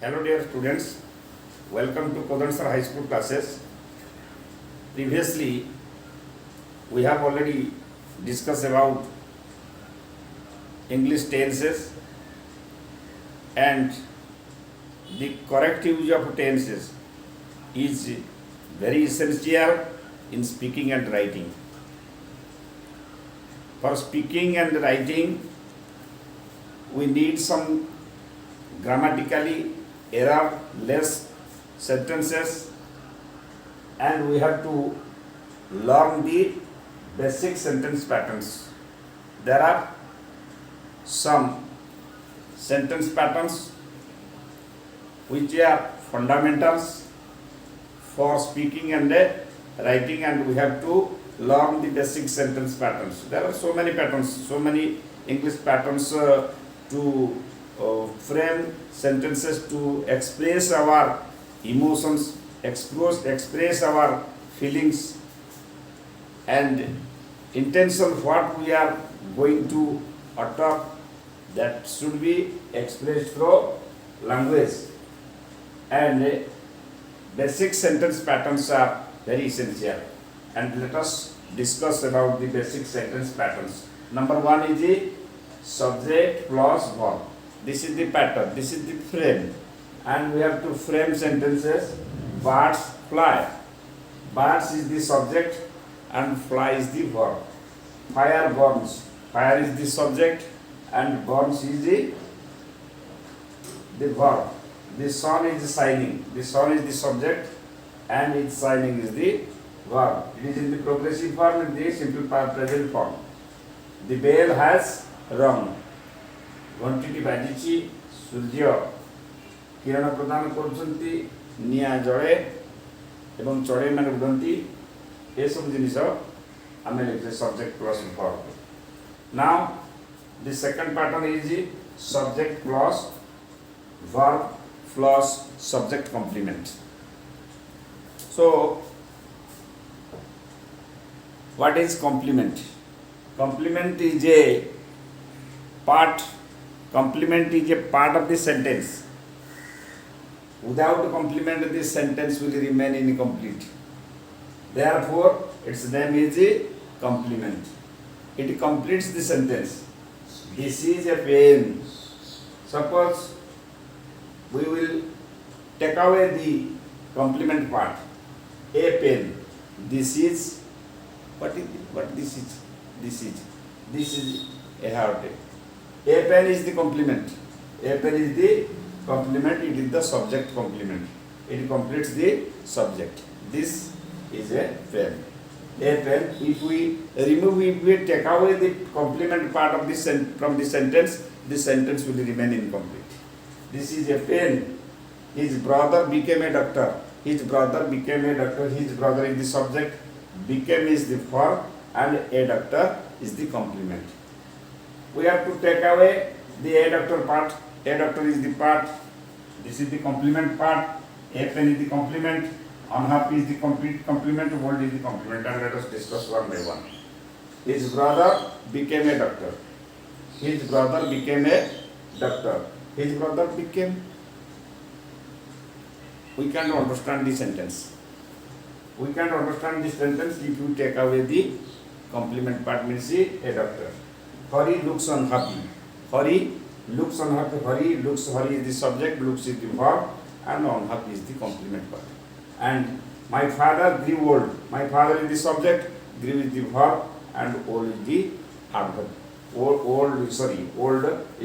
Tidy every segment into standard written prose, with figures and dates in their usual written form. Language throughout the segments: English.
Hello dear students, welcome to Kodansar High School classes. Previously, we have already discussed about English tenses and the correct use of tenses is very essential in speaking and writing. For speaking and writing, we need some grammatically error-less sentences, and we have to learn the basic sentence patterns. There are some sentence patterns which are fundamentals for speaking and writing, and we have to learn the basic sentence patterns. There are so many patterns, so many English patterns to frame sentences, to express our emotions, express our feelings and intention, what we are going to utter, that should be expressed through language. And basic sentence patterns are very essential, and let us discuss about the basic sentence patterns. Number one is the subject plus verb. This is the pattern, this is the frame, and we have to frame sentences. Birds fly. Birds is the subject and fly is the verb. Fire burns. Fire is the subject and burns is the verb. The sun is shining. The sun is the subject and its shining is the verb. It is in the progressive form and the simple present form. The bell has rung. घंटी बाजी, सूर्य किरण प्रदान करछंती, निया जळे एवं चढ़े माने उड़ती, ये सब जिनिस आमे लिखे subject plus verb. Now the second pattern is subject plus verb plus subject complement. So what is complement? Complement is a part. Complement is a part of the sentence. Without complement, the sentence will remain incomplete. Therefore, its name is a complement. It completes the sentence. This is a pen. Suppose we will take away the complement part. A pen. This is what this is. This is a heart. A pen is the complement. A pen is the complement. It is the subject complement. It completes the subject. This is a pen. A pen. If we take away the complement part of this from the sentence will remain incomplete. This is a pen. His brother became a doctor. His brother became a doctor. His brother is the subject. Became is the verb, and a doctor is the complement. We have to take away the a doctor part. A doctor is the part. This is the complement part. A pen is the complement. Unhappy is the complete complement. World is the complement. And let us discuss one by one. His brother became a doctor. His brother became a doctor. His brother became. We can't understand the sentence. We can't understand this sentence if you take away the complement part. Means a doctor. Hari looks unhappy. Hari looks unhappy. Hari is the subject, looks is the verb, and unhappy is the complement part. And my father grew old. My father is the subject, grew is the verb, and old is the adverb. Old is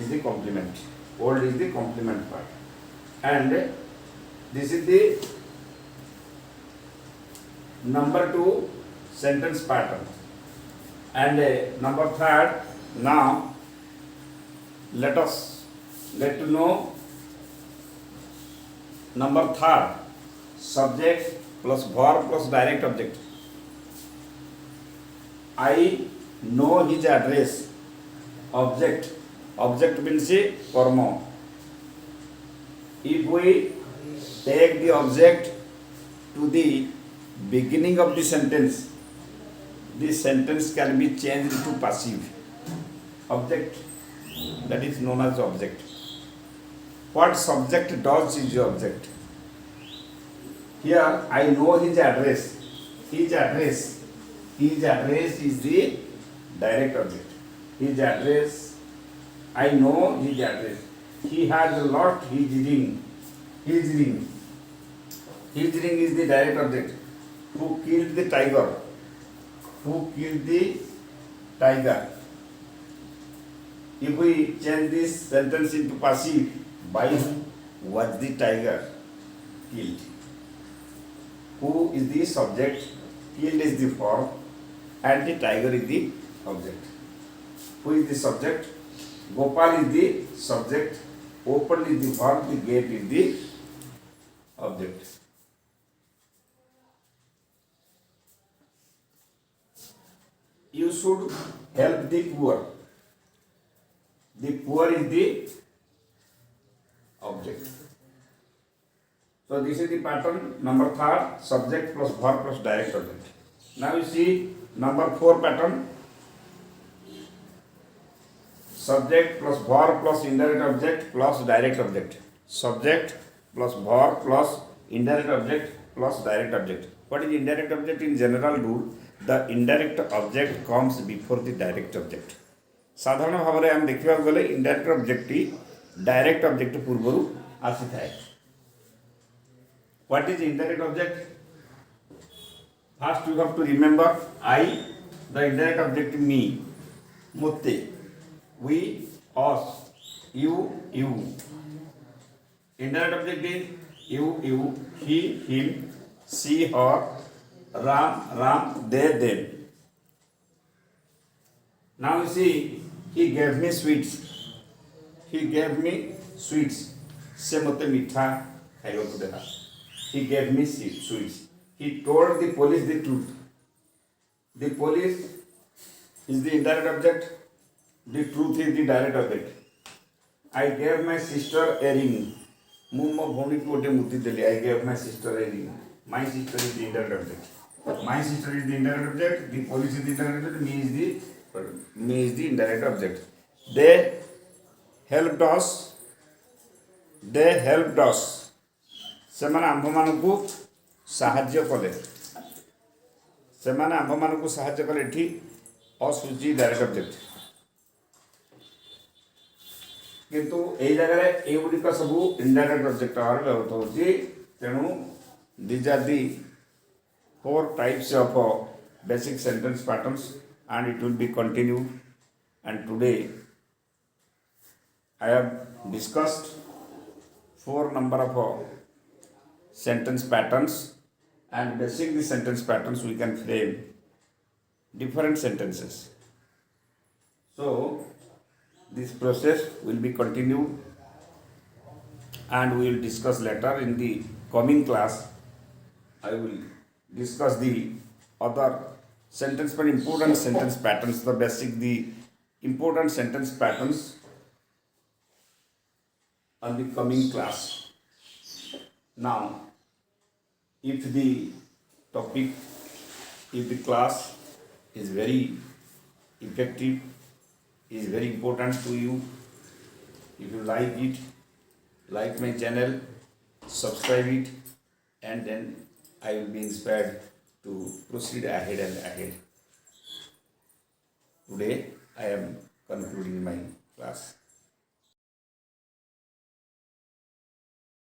the complement. Old is the complement part. And this is the number 2 sentence pattern. And number 3. Now, let to know number 3, subject plus verb plus direct object. I know his address. Object means a karma. If we take the object to the beginning of the sentence can be changed to passive. Object, that is known as object. what subject does is the object. Here I know his address. His address is the direct object. His address, I know his address. He has lost his ring. His ring. His ring is the direct object. Who killed the tiger? Who killed the tiger? If we change this sentence into passive, by whom was the tiger killed? Who is the subject? Killed is the verb and the tiger is the object. Who is the subject? Gopal is the subject. Open is the verb. The gate is the object. You should help the poor. The poor is the object. So this is the pattern number 3, subject plus verb plus direct object. Now you see number 4 pattern, subject plus verb plus indirect object plus direct object. Subject plus verb plus indirect object plus direct object. What is indirect object? In general rule, the indirect object comes before the direct object. साधारण भाव में आम देखा गले indirect object direct object पूर्व आसी थाए. What is indirect object? First you have to remember I, the indirect object me, mutte, we, us, you. Indirect object is you, he, him, she, her, Ram, they, them. Now you see, he gave me sweets. Se mote mitha khaiବାକୁ ଦେଲା. He gave me sweets. He told the police the truth. The police is the indirect object. The truth is the direct object. I gave my sister a ring. ମୁଁ ମୋ ଭଉଣୀକୁ ଗୋଟେ ମୁଦି ଦେଲି. I gave my sister a ring. My sister is the indirect object. My sister is the indirect object. The police is the indirect object. Me is the indirect object. They helped us. ସେମାନେ ଆମ୍ଭମାନଙ୍କୁ ସାହାଯ୍ୟ କଲେ. ଏଠି ଅସୁଚି direct object. କିନ୍ତୁ ଏଇ ଜାଗାରେ ଏଇଗୁଡ଼ିକ ସବୁ indirect object ଭାବରେ ବ୍ୟବହୃତ ହେଉଛି. ତେଣୁ these are the 4 types of basic sentence patterns and it will be continued. And today I have discussed 4 number of sentence patterns, and basing the sentence patterns we can frame different sentences. So this process will be continued and we will discuss later in the coming class. I will discuss the other sentence but important sentence patterns, the important sentence patterns on the coming class. Now, if the class is very effective, is very important to you, if you like it, like my channel, subscribe it, and then I will be inspired to proceed ahead and ahead. Today I am concluding my class.